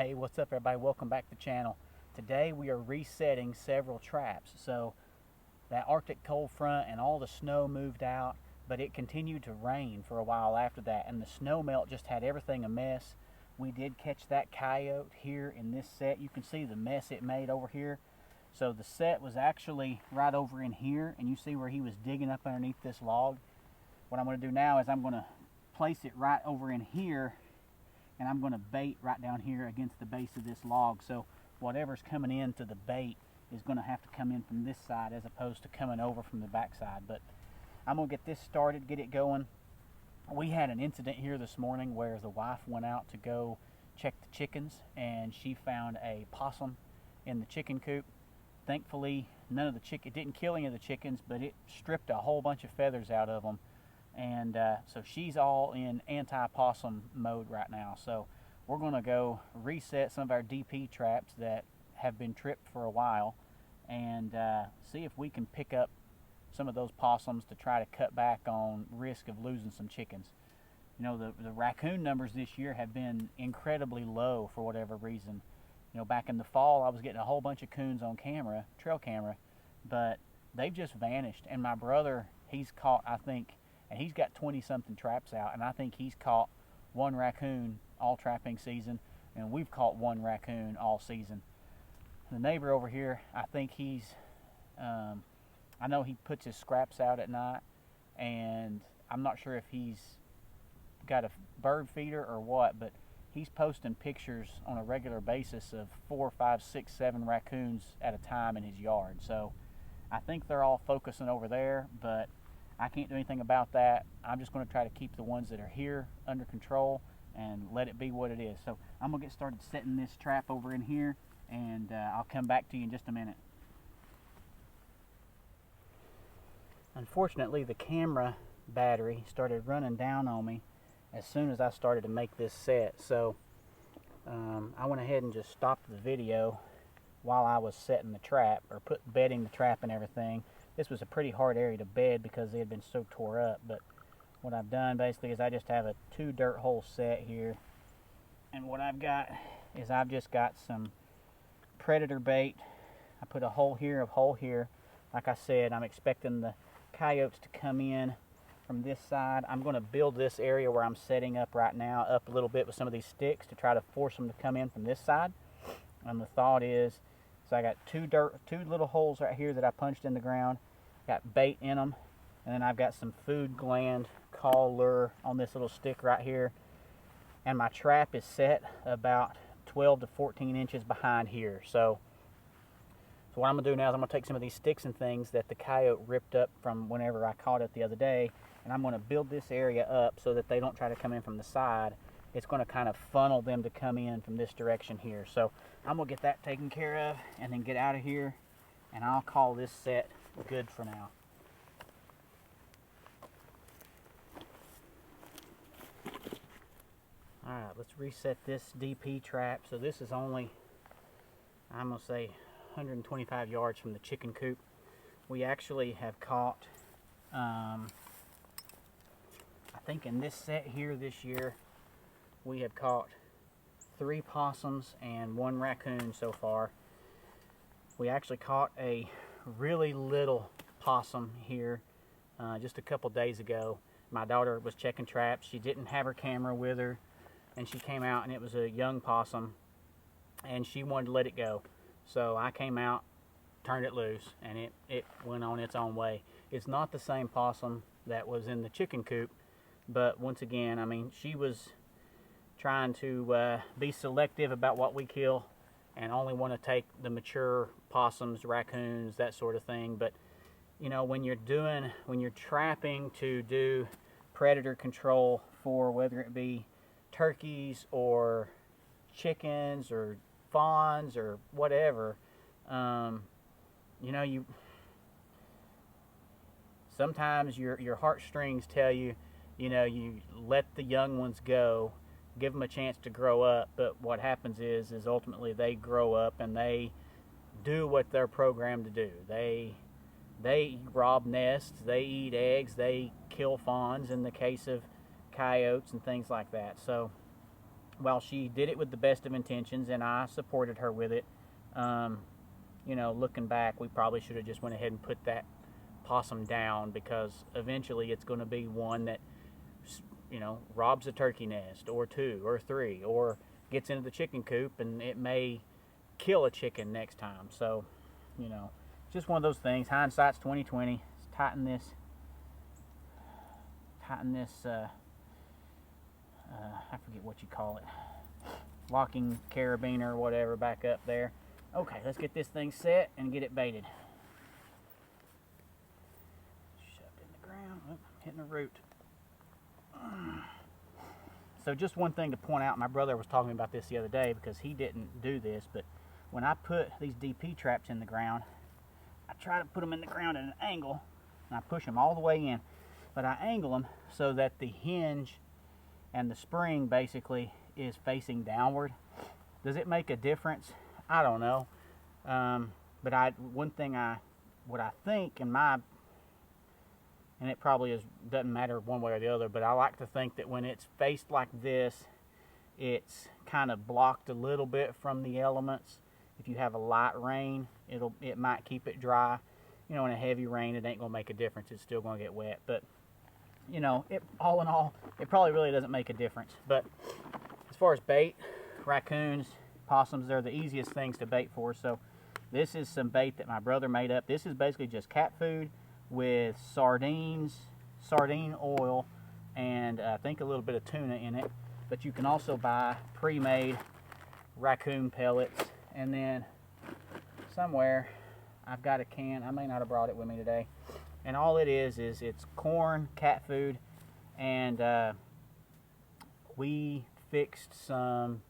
Hey, what's up everybody? Welcome back to the channel. Today we are resetting several traps. So that Arctic cold front and all the snow moved out, but it continued to rain for a while after that, and the snow melt just had everything a mess. We did catch that coyote here in this set. You can see the mess it made over here. So the set was actually right over in here, and you see where he was digging up underneath this log. What I'm going to do now is I'm going to place it right over in here, and I'm going to bait right down here against the base of this log. So whatever's coming into the bait is going to have to come in from this side as opposed to coming over from the back side. But I'm going to get this started, get it going. We had an incident here this morning where the wife went out to go check the chickens, and she found a possum in the chicken coop. Thankfully, it didn't kill any of the chickens, but it stripped a whole bunch of feathers out of them. And so she's all in anti-possum mode right now. So we're going to go reset some of our DP traps that have been tripped for a while, and see if we can pick up some of those possums to try to cut back on risk of losing some chickens. You know, the raccoon numbers this year have been incredibly low for whatever reason. You know, back in the fall I was getting a whole bunch of coons on camera, trail camera, but they've just vanished. And my brother, he's caught, I think, and he's got 20-something traps out, and I think he's caught one raccoon all trapping season, and we've caught one raccoon all season. The neighbor over here, I think I know he puts his scraps out at night, and I'm not sure if he's got a bird feeder or what, but he's posting pictures on a regular basis of 4, 5, 6, 7 raccoons at a time in his yard. So I think they're all focusing over there, but I can't do anything about that. I'm just going to try to keep the ones that are here under control and let it be what it is. So I'm going to get started setting this trap over in here, and I'll come back to you in just a minute. Unfortunately, the camera battery started running down on me as soon as I started to make this set. So I went ahead and just stopped the video while I was setting the trap, or bedding the trap and everything. This was a pretty hard area to bed because they had been so tore up, but what I've done basically is I just have a 2 dirt hole set here, and what I've got is I've just got some predator bait. I put a hole here, Like I said, I'm expecting the coyotes to come in from this side. I'm going to build this area where I'm setting up right now up a little bit with some of these sticks to try to force them to come in from this side. And the thought is, so I got 2 little holes right here that I punched in the ground, got bait in them, and then I've got some food gland call lure on this little stick right here, and my trap is set about 12 to 14 inches behind here. So what I'm going to do now is I'm going to take some of these sticks and things that the coyote ripped up from whenever I caught it the other day, and I'm going to build this area up so that they don't try to come in from the side. It's going to kind of funnel them to come in from this direction here. So I'm going to get that taken care of and then get out of here, and I'll call this set good for now. Alright, let's reset this DP trap. So this is only, I'm going to say, 125 yards from the chicken coop. We actually have caught, I think in this set here this year, we have caught 3 possums and 1 raccoon so far. We actually caught a really little possum here just a couple days ago. My daughter was checking traps. She didn't have her camera with her, and she came out, and it was a young possum, and she wanted to let it go. So I came out, turned it loose, and it went on its own way. It's not the same possum that was in the chicken coop, but once again, I mean, she was trying to be selective about what we kill and only want to take the mature possums, raccoons, that sort of thing. But you know, when you're trapping to do predator control for whether it be turkeys or chickens or fawns or whatever, you know, sometimes your heartstrings tell you, you know, you let the young ones go, give them a chance to grow up, but what happens is ultimately they grow up and they do what they're programmed to do. They rob nests, they eat eggs, they kill fawns in the case of coyotes and things like that. So while she did it with the best of intentions, and I supported her with it, you know, looking back, we probably should have just went ahead and put that possum down, because eventually it's going to be one that, you know, robs a turkey nest or two or three, or gets into the chicken coop, and it may kill a chicken next time. So, you know, just one of those things. Hindsight's 2020. Let's tighten this I forget what you call it, locking carabiner or whatever back up there. Okay, let's get this thing set and get it baited. Shoved in the ground. Oh, hitting the root. So just one thing to point out, my brother was talking about this the other day because he didn't do this, but when I put these DP traps in the ground, I try to put them in the ground at an angle, and I push them all the way in, but I angle them so that the hinge and the spring basically is facing downward. Does it make a difference? I don't know. But one thing what I think in my, and it probably doesn't matter one way or the other, but I like to think that when it's faced like this, it's kind of blocked a little bit from the elements. If you have a light rain, it might keep it dry. You know, in a heavy rain, it ain't gonna make a difference. It's still gonna get wet. But you know, all in all, it probably really doesn't make a difference. But as far as bait, raccoons, possums, they're the easiest things to bait for. So this is some bait that my brother made up. This is basically just cat food with sardine oil, and I think a little bit of tuna in it. But you can also buy pre-made raccoon pellets. And then somewhere I've got a can. I may not have brought it with me today. And all it is it's corn, cat food, and we fixed some,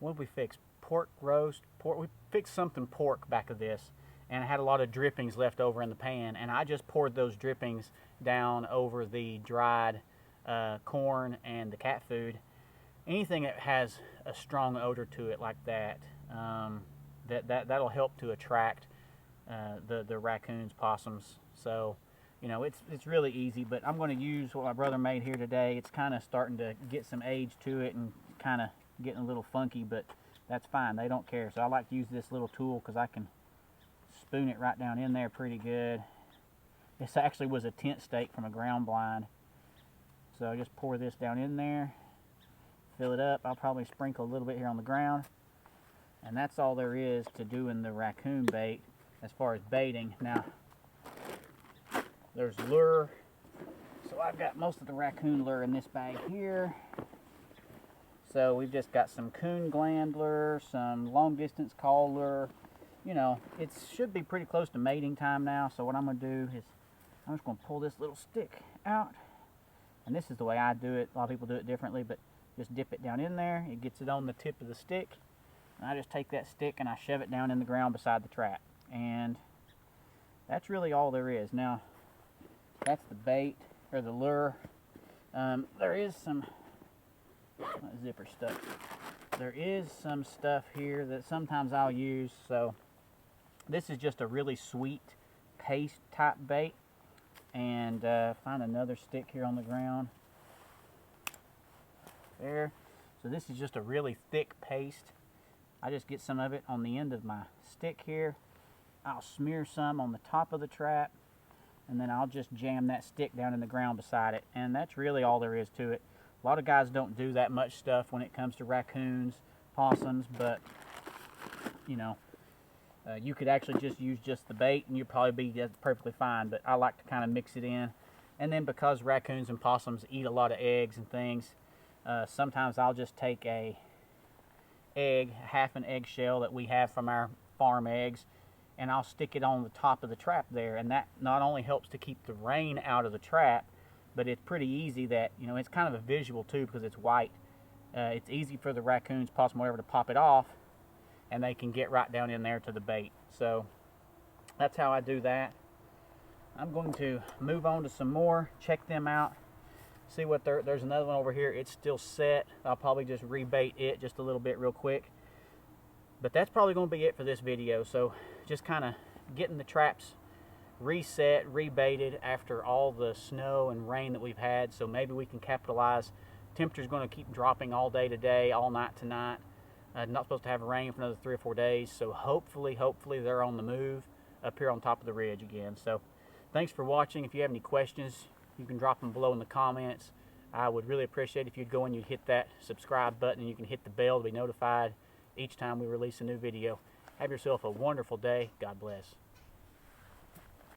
what did we fix? Pork roast? We fixed something pork back of this, and I had a lot of drippings left over in the pan, and I just poured those drippings down over the dried corn and the cat food. Anything that has a strong odor to it like that, that'll help to attract the raccoons, possums. So, you know, it's really easy, but I'm going to use what my brother made here today. It's kind of starting to get some age to it and kind of getting a little funky, but that's fine. They don't care. So I like to use this little tool because I can spoon it right down in there pretty good. This actually was a tent stake from a ground blind. So I just pour this down in there, fill it up. I'll probably sprinkle a little bit here on the ground. And that's all there is to doing the raccoon bait as far as baiting. Now, there's lure. So I've got most of the raccoon lure in this bag here. So we've just got some coon gland lure, some long distance call lure. You know, it should be pretty close to mating time now. So what I'm going to do is I'm just going to pull this little stick out. And this is the way I do it. A lot of people do it differently, but just dip it down in there. It gets it on the tip of the stick. And I just take that stick and I shove it down in the ground beside the trap. And that's really all there is. Now, that's the bait, or the lure. There is some, zipper stuck. There is some stuff here that sometimes I'll use. So this is just a really sweet paste type bait. And find another stick here on the ground. There. So this is just a really thick paste. I just get some of it on the end of my stick here. I'll smear some on the top of the trap, and then I'll just jam that stick down in the ground beside it. And that's really all there is to it. A lot of guys don't do that much stuff when it comes to raccoons, possums, but you know, you could actually just use just the bait and you'd probably be just perfectly fine. But I like to kind of mix it in. And then because raccoons and possums eat a lot of eggs and things, sometimes I'll just take half an eggshell that we have from our farm eggs, and I'll stick it on the top of the trap there. And that not only helps to keep the rain out of the trap, but it's pretty easy that, you know, it's kind of a visual too because it's white. It's easy for the raccoons, possum, whatever, to pop it off, and they can get right down in there to the bait. So that's how I do that. I'm going to move on to some more, check them out, see what there's another one over here. It's still set. I'll probably just rebait it just a little bit real quick. But that's probably going to be it for this video. So just kind of getting the traps reset, rebaited after all the snow and rain that we've had. So maybe we can capitalize temperature's going to keep dropping all day today, all night tonight. Not supposed to have rain for another 3 or 4 days, so hopefully they're on the move up here on top of the ridge again. So thanks for watching. If you have any questions, you can drop them below in the comments. I would really appreciate if you'd go and you'd hit that subscribe button, and you can hit the bell to be notified each time we release a new video. Have yourself a wonderful day. God bless.